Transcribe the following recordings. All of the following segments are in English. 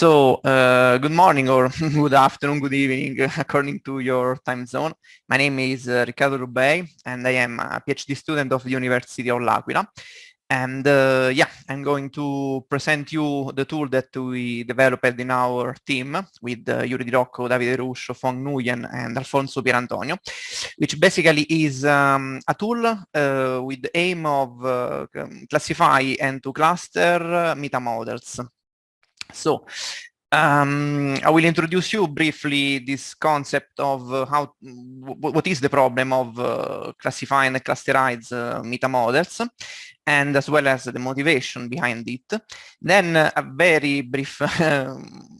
Good morning or good afternoon, good evening, according to your time zone. My name is Riccardo Rubei, and I am a PhD student of the University of L'Aquila. And I'm going to present you the tool that we developed in our team with Juri, Rocco, Davide, Ruscio, Phuong, Nguyen, and Alfonso, Pierantonio, which basically is a tool with the aim of classify and to cluster metamodels. So I will introduce you briefly this concept of what is the problem of classifying and clusterize metamodels, and as well as the motivation behind it. Then a very brief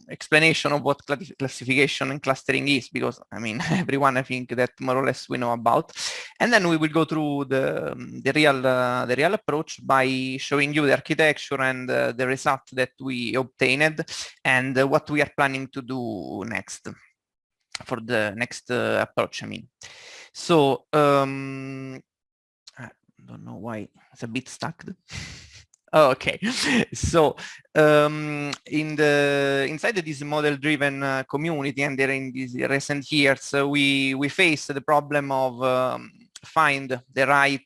explanation of what classification and clustering is, because I mean everyone I think that more or less we know about. And then we will go through the real approach by showing you the architecture and the result that we obtained, and what we are planning to do next for the next approach. I mean, so I don't know why it's a bit stuck. Okay, so inside this model-driven community, and in these recent years, we face the problem of find the right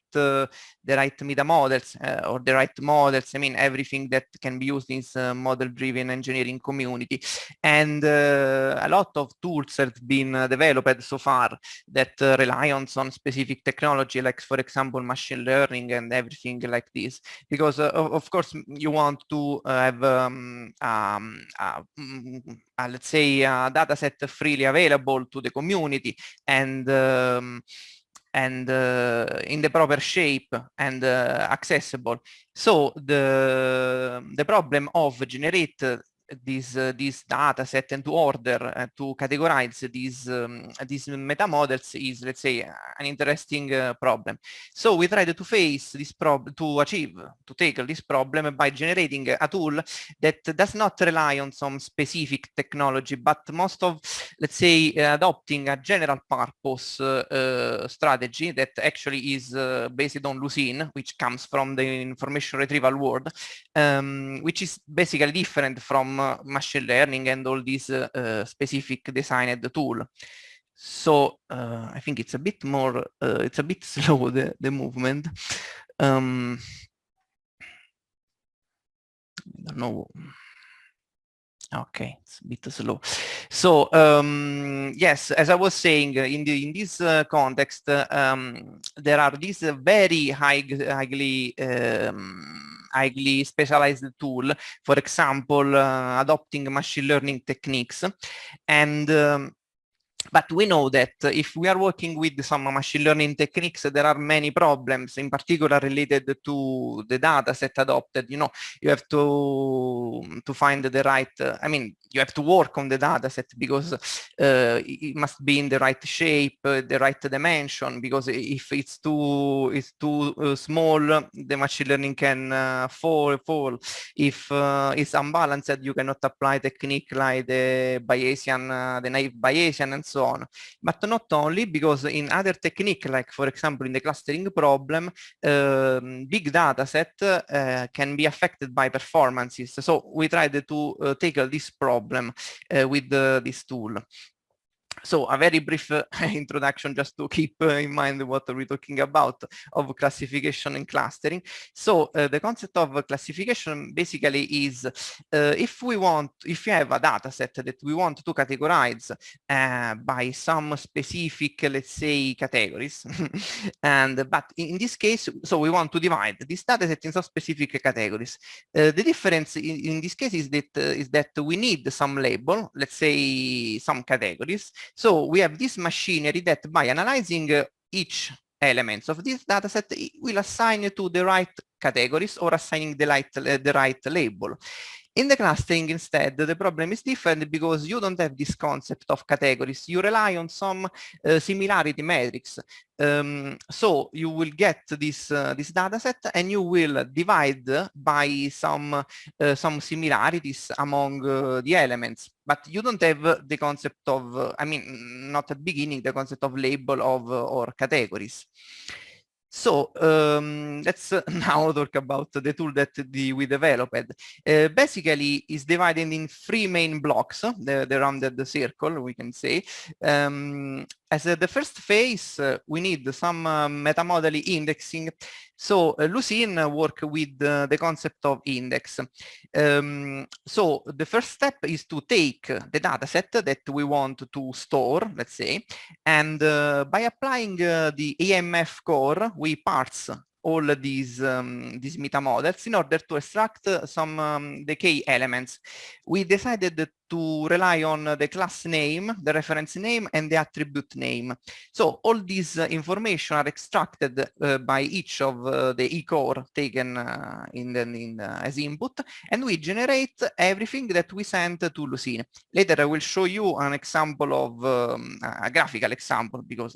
metamodels or the right models. I mean, everything that can be used in this model-driven engineering community. And a lot of tools have been developed so far that rely on some specific technology, like, for example, machine learning and everything like this. Because, of course, you want to have, let's say, a data set freely available to the community, and in the proper shape and accessible. So the problem of generate this data set and to order to categorize these metamodels is, let's say, an interesting problem. So we tried to face this problem, to tackle this problem by generating a tool that does not rely on some specific technology, but most of, let's say, adopting a general purpose strategy that actually is based on Lucene, which comes from the information retrieval world, which is basically different from machine learning and all these specific designed tool. So I think it's a bit more, it's a bit slow, the movement. I don't know. Okay, it's a bit slow. So yes, as I was saying, in this context, there are these very highly specialized tool, for example, adopting machine learning techniques, and but we know that if we are working with some machine learning techniques, there are many problems, in particular related to the data set adopted. You know, you have to find the right, I mean, you have to work on the data set because it must be in the right shape, the right dimension, because if it's too small, the machine learning can fall. If it's unbalanced, you cannot apply technique like the Bayesian, the naive Bayesian, and so on. But not only, because in other technique, like for example in the clustering problem, big data set can be affected by performances. So we tried to tackle this problem with this tool. So a very brief introduction, just to keep in mind what are we talking about of classification and clustering. So the concept of classification basically is if you have a data set that we want to categorize by some specific, let's say, categories, but in this case, so we want to divide this data set in some specific categories. The difference in this case is that we need some label, let's say some categories. So we have this machinery that, by analyzing each elements of this dataset, will assign to the right categories or assigning the right label. In the clustering, instead, the problem is different because you don't have this concept of categories. You rely on some similarity metrics. So you will get this data set, and you will divide by some similarities among the elements. But you don't have the concept of, I mean, not at the beginning, the concept of label or categories. So let's now talk about the tool that we developed. Basically, is divided in 3 main blocks, the rounded circle, we can say. As the first phase, we need some metamodel indexing. So Lucene work with the concept of index. So the first step is to take the dataset that we want to store, let's say, and by applying the EMF core, we parse all these metamodels in order to extract some the key elements. We decided to rely on the class name, the reference name, and the attribute name. So all these information are extracted by each of the e-core taken as input, and we generate everything that we send to Lucene. Later I will show you an example of a graphical example, because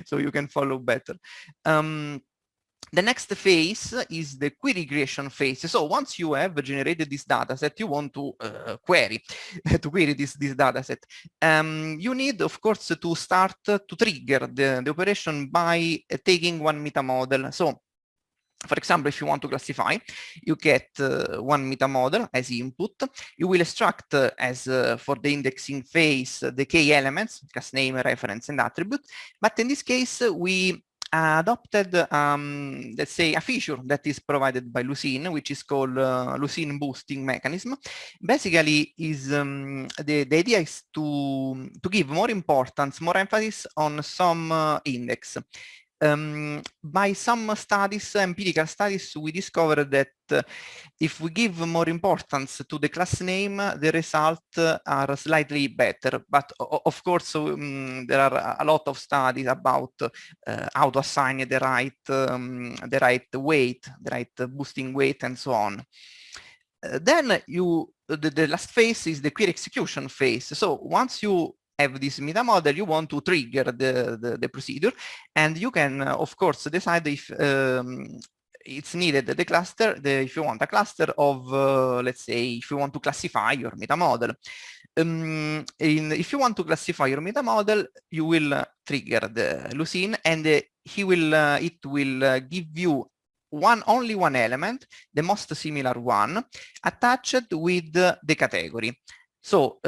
so you can follow better. The next phase is the query creation phase. So once you have generated this dataset, you want to query this dataset. You need, of course, to start to trigger the operation by taking one metamodel. So for example, if you want to classify, you get one metamodel as input. You will extract as for the indexing phase the key elements, class name, reference, and attribute. But in this case, we adopted, let's say, a feature that is provided by Lucene, which is called Lucene boosting mechanism. Basically, is the idea is to give more importance, more emphasis on some index. By some studies, empirical studies, we discovered that if we give more importance to the class name, the results are slightly better. But of course, there are a lot of studies about how to assign the right weight, the right boosting weight, and so on. Then the last phase is the query execution phase. So once you have this metamodel, you want to trigger the procedure, and you can, of course, decide if it's needed the cluster, if you want a cluster of, let's say, if you want to classify your metamodel. If you want to classify your metamodel, you will trigger the Lucene, and it will give you only one element, the most similar one, attached with the category. So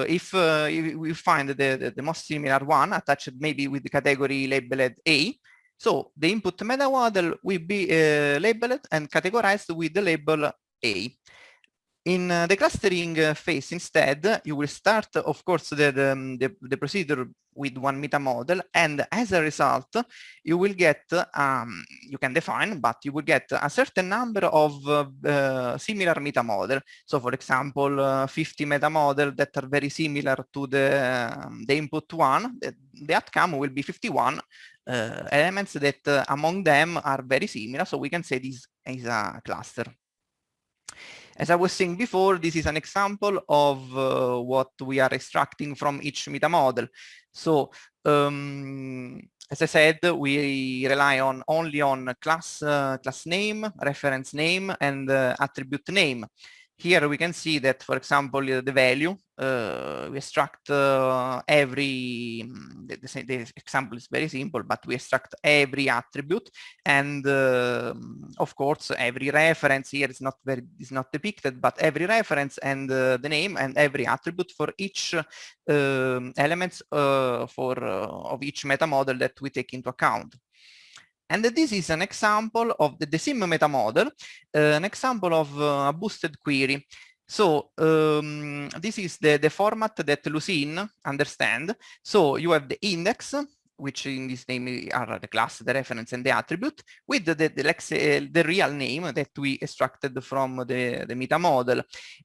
if we find the most similar one attached maybe with the category labeled A, so the input metamodel will be labeled and categorized with the label A. In the clustering phase, instead, you will start, of course, the procedure with one metamodel, and as a result, you will get, you can define, but you will get a certain number of similar metamodel. So, for example, 50 metamodel that are very similar to the input one. The outcome will be 51 elements that among them are very similar. So we can say this is a cluster. As I was saying before, this is an example of what we are extracting from each metamodel. So, as I said, we rely only on class name, reference name, and attribute name. Here we can see that, for example, the value, we extract every, the example is very simple, but we extract every attribute, and of course, every reference here is not depicted, but every reference and the name and every attribute for each elements of each metamodel that we take into account. And this is an example of the sim metamodel, an example of a boosted query. So this is the format that Lucene understands. So you have the index, which in this name are the class, the reference, and the attribute, with the real name that we extracted from the metamodel,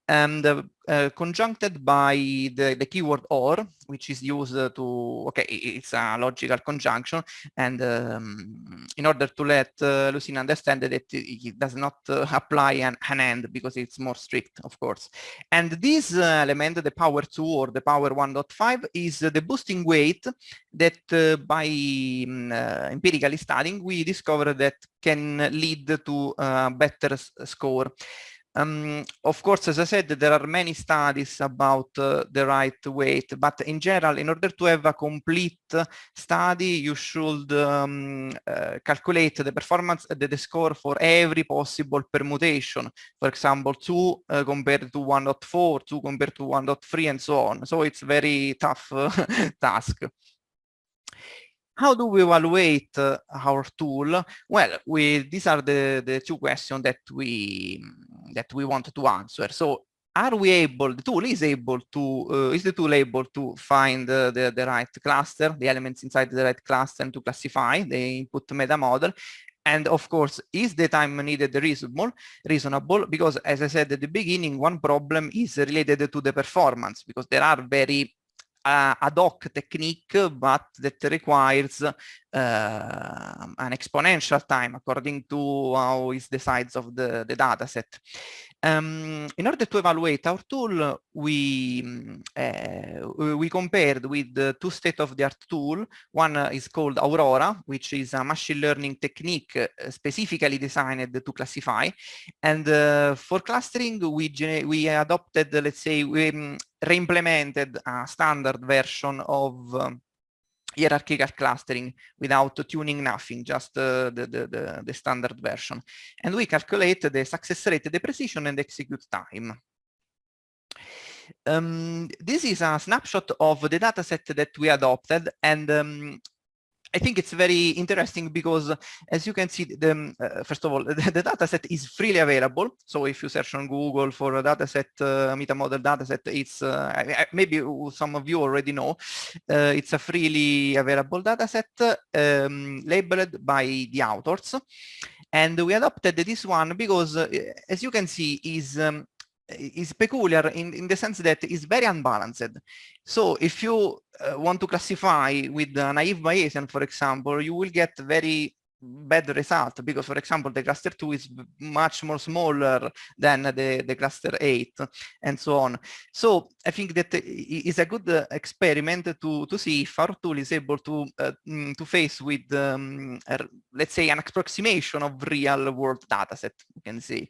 and conjuncted by the keyword or, which is used to, okay, it's a logical conjunction, and in order to let Lucene understand that it does not apply an and, because it's more strict, of course. And this element, the power 2 or the power 1.5, is the boosting weight that by empirically studying, we discovered that can lead to a better score. Of course, as I said, there are many studies about the right weight, but in general, in order to have a complete study, you should calculate the performance, the score for every possible permutation. For example, 2 compared to 1.4, 2 compared to 1.3, and so on. So it's very tough task. How do we evaluate our tool? Well, these are the two questions that we want to answer. So, are we able? The tool is able to. Is the tool able to find the right cluster, the elements inside the right cluster, and to classify the input metamodel? And of course, is the time needed reasonable? Because as I said at the beginning, one problem is related to the performance, because there are very ad hoc technique, but that requires an exponential time according to how is the size of the data set. In order to evaluate our tool, we compared with the two state-of-the-art tool. One is called Aurora, which is a machine learning technique specifically designed to classify. And for clustering, we adopted, let's say, we re-implemented a standard version of hierarchical clustering without tuning nothing, just the standard version. And we calculate the success rate, the precision, and execute time. This is a snapshot of the dataset that we adopted, and I think it's very interesting because, as you can see, first of all, the dataset is freely available. So if you search on Google for a dataset, metamodel dataset, it's maybe some of you already know. It's a freely available dataset labeled by the authors, and we adopted this one because, as you can see, is peculiar in the sense that it's very unbalanced. So if you want to classify with a naive Bayesian, for example, you will get very bad result because, for example, the cluster 2 is much more smaller than the cluster 8 and so on. So I think that is a good experiment to see if our tool is able to face with, let's say, an approximation of real world dataset, you can say.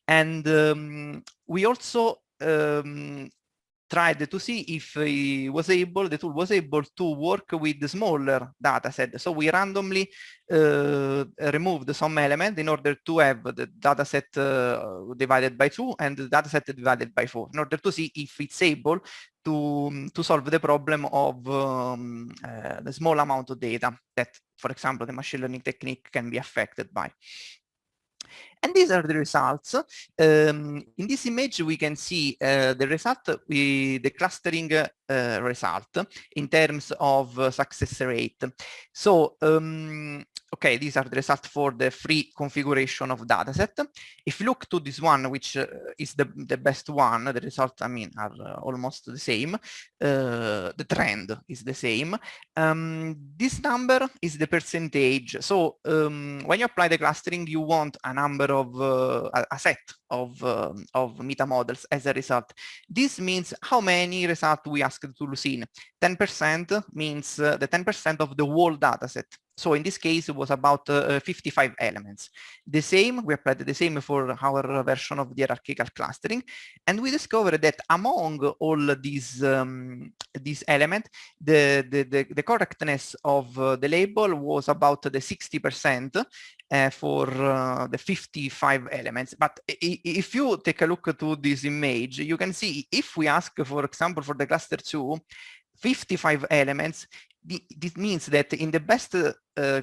And we also tried to see if the tool was able to work with the smaller data set. So we randomly removed some element in order to have the data set divided by 2 and the data set divided by 4 in order to see if it's able to solve the problem of the small amount of data that, for example, the machine learning technique can be affected by. And these are the results. In this image, we can see the result, the clustering result in terms of success rate. So, okay, these are the results for the free configuration of dataset. If you look to this one, which is the best one, the results, I mean, are almost the same. The trend is the same. This number is the percentage. So when you apply the clustering, you want a number of a set of metamodels as a result. This means how many results we asked to Lucene. 10% means the 10% of the whole dataset. So in this case, it was about 55 elements. The same, we applied the same for our version of the hierarchical clustering, and we discovered that among all these elements, the correctness of the label was about the 60% for the 55 elements. But if you take a look to this image, you can see if we ask, for example, for the cluster 2, 55 elements, this means that in the best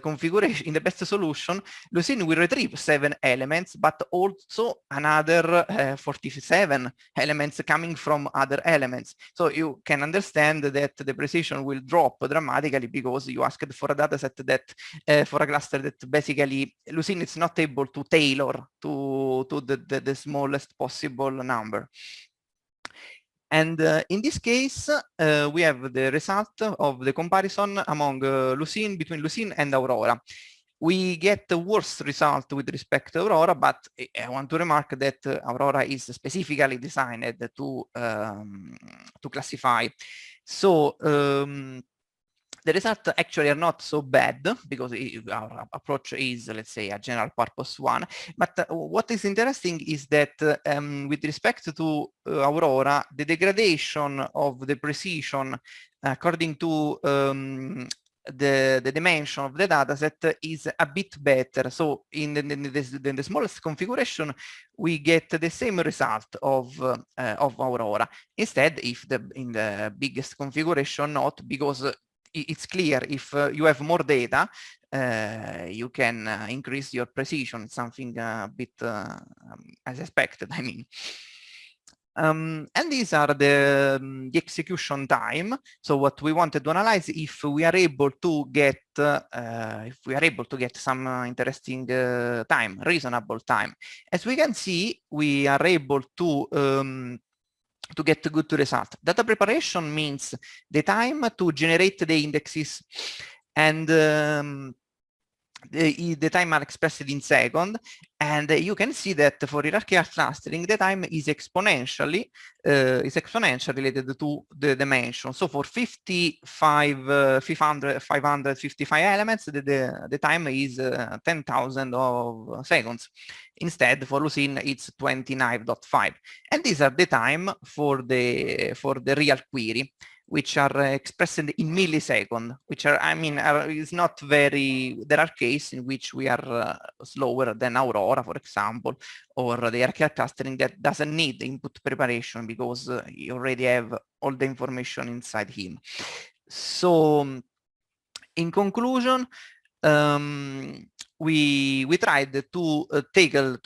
configuration, in the best solution, Lucene will retrieve 7 elements, but also another 47 elements coming from other elements. So you can understand that the precision will drop dramatically because you asked for a dataset that, for a cluster that basically Lucene is not able to tailor to the smallest possible number. And in this case, we have the result of the comparison among between Lucene and Aurora. We get the worst result with respect to Aurora, but I want to remark that Aurora is specifically designed to classify. So the results actually are not so bad because our approach is, let's say, a general purpose one. But what is interesting is that with respect to Aurora, the degradation of the precision according to the dimension of the dataset is a bit better. So in the smallest configuration, we get the same result of Aurora. Instead, if in the biggest configuration, not, because it's clear if you have more data, you can increase your precision, something a bit as expected, I mean. And these are the execution time. So what we wanted to analyze if we are able to get some interesting time, reasonable time. As we can see, we are able to get good result. Data preparation means the time to generate the indexes, and the time are expressed in seconds, and you can see that for hierarchical clustering the time is exponentially related to the dimension. So for 555 elements, the time is 10,000 of seconds. Instead, for Lucene, it's 29.5, and these are the time for the real query, which are expressed in milliseconds, which are, I mean, is not very. There are cases in which we are slower than Aurora, for example, or the hierarchical clustering that doesn't need input preparation because you already have all the information inside him. So, in conclusion, we tried to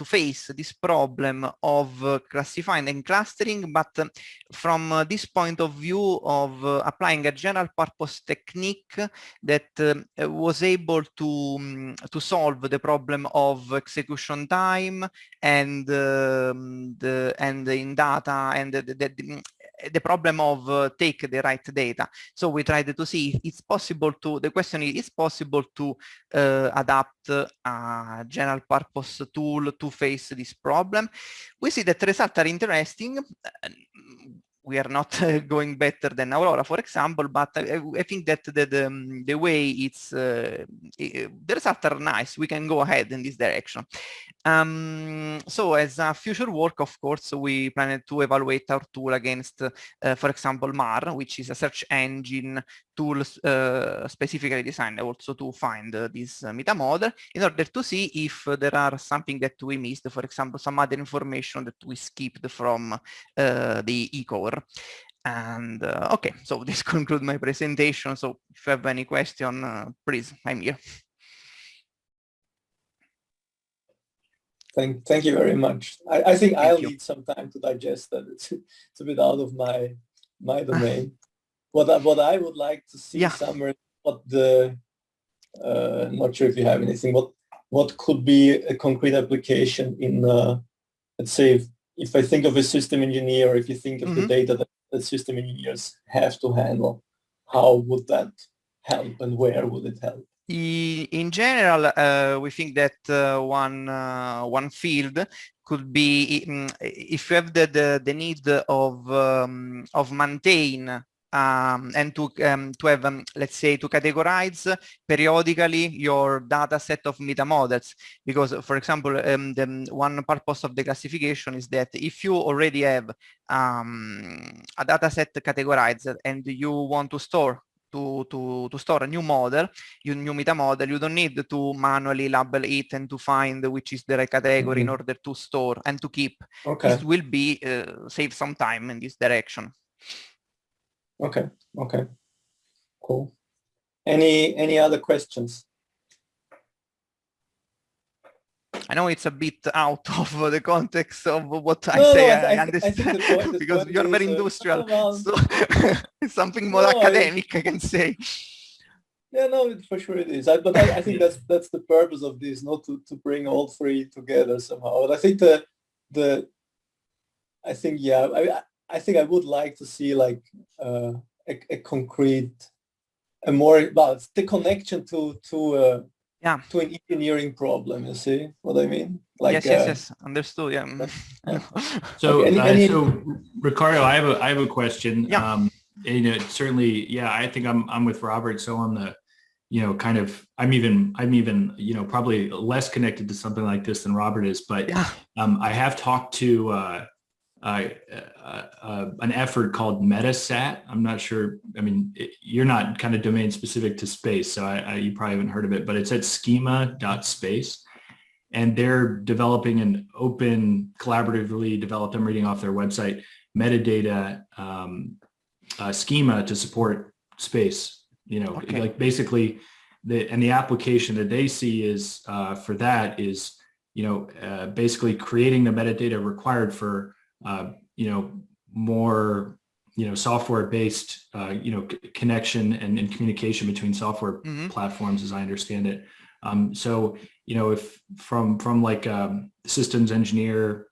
face this problem of classifying and clustering, but from this point of view of applying a general purpose technique that was able to solve the problem of execution time and in data, and the problem of take the right data. So we tried to see if it's possible to, the question is, it's possible to adapt a general purpose tool to face this problem. We see that results are interesting. We are not going better than Aurora, for example, but I think that the way it's, the results are nice. We can go ahead in this direction. So as a future work, of course, we planned to evaluate our tool against, for example, MAR, which is a search engine tool specifically designed also to find this metamodel, in order to see if there are something that we missed, for example, some other information that we skipped from the e-core. And okay, so this concludes my presentation. So if you have any question, please, I'm here. Thank you very much. I think I'll need some time to digest that. It's a bit out of my domain. What I would like to see somewhere, what the not sure if you have anything. What could be a concrete application in let's say if I think of a system engineer, or if you think of the data that system engineers have to handle, how would that help and where would it help? In general, we think that one field could be if you have the need of maintain and to have let's say to categorize periodically your data set of metamodels, because for example the one purpose of the classification is that if you already have a data set categorized and you want to store to store a new model, new metamodel, you don't need to manually label it and to find which is the right category in order to store and to keep. Okay. This will be save some time in this direction. Okay. Okay. Cool. Any other questions? I know it's a bit out of the context of what I say. I understand because you're very industrial, so it's something more academic, I can say. Yeah, no, for sure it is. But I think that's the purpose of this, not to bring all three together somehow. But I think I think I would like to see like a concrete, it's the connection to an engineering problem. You see what I mean? Like, yes, understood. Yeah. So, so Riccardo, I have a question. Yeah. certainly, yeah, I think I'm with Robert. So on the, I'm even, probably less connected to something like this than Robert is, but I have talked to an effort called Metasat. I'm not sure. I mean, you're not kind of domain specific to space, so you probably haven't heard of it, but it's at schema.space. And they're developing an open, collaboratively developed, I'm reading off their website, metadata schema to support space. Like basically, the application that they see is for that is, basically creating the metadata required for, more, software-based, connection and communication between software platforms, as I understand it. So, if from like systems engineer,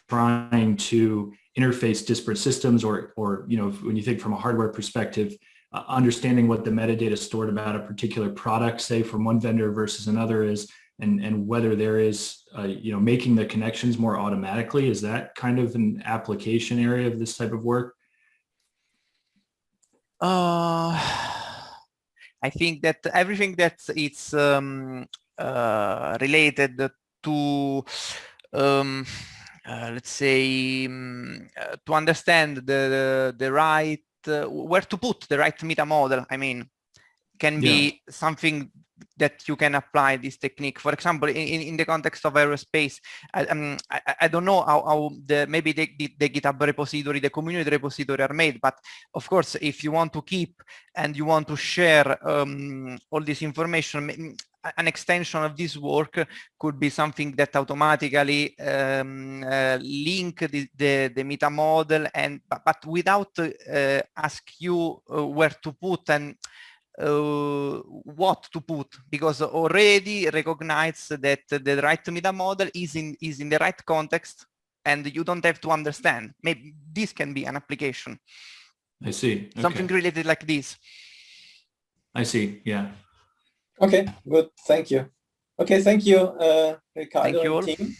trying to interface disparate systems or, when you think from a hardware perspective, understanding what the metadata stored about a particular product, say from one vendor versus another is, and whether there is, making the connections more automatically, is that kind of an application area of this type of work? I think that everything that it's related to, let's say, to understand the right, where to put the right metamodel, I mean, can be something that you can apply this technique. For example, in the context of aerospace, I don't know how maybe the GitHub repository, the community repository are made, but of course, if you want to keep and you want to share all this information, an extension of this work could be something that automatically link the metamodel, and but without ask you where to put and what to put, because already recognize that the right metamodel is in the right context, and you don't have to understand. Maybe this can be an application. I see. Okay. Something related like this. I see. Yeah. Okay, good. Thank you. Okay, thank you, Riccardo Thank you all. and team.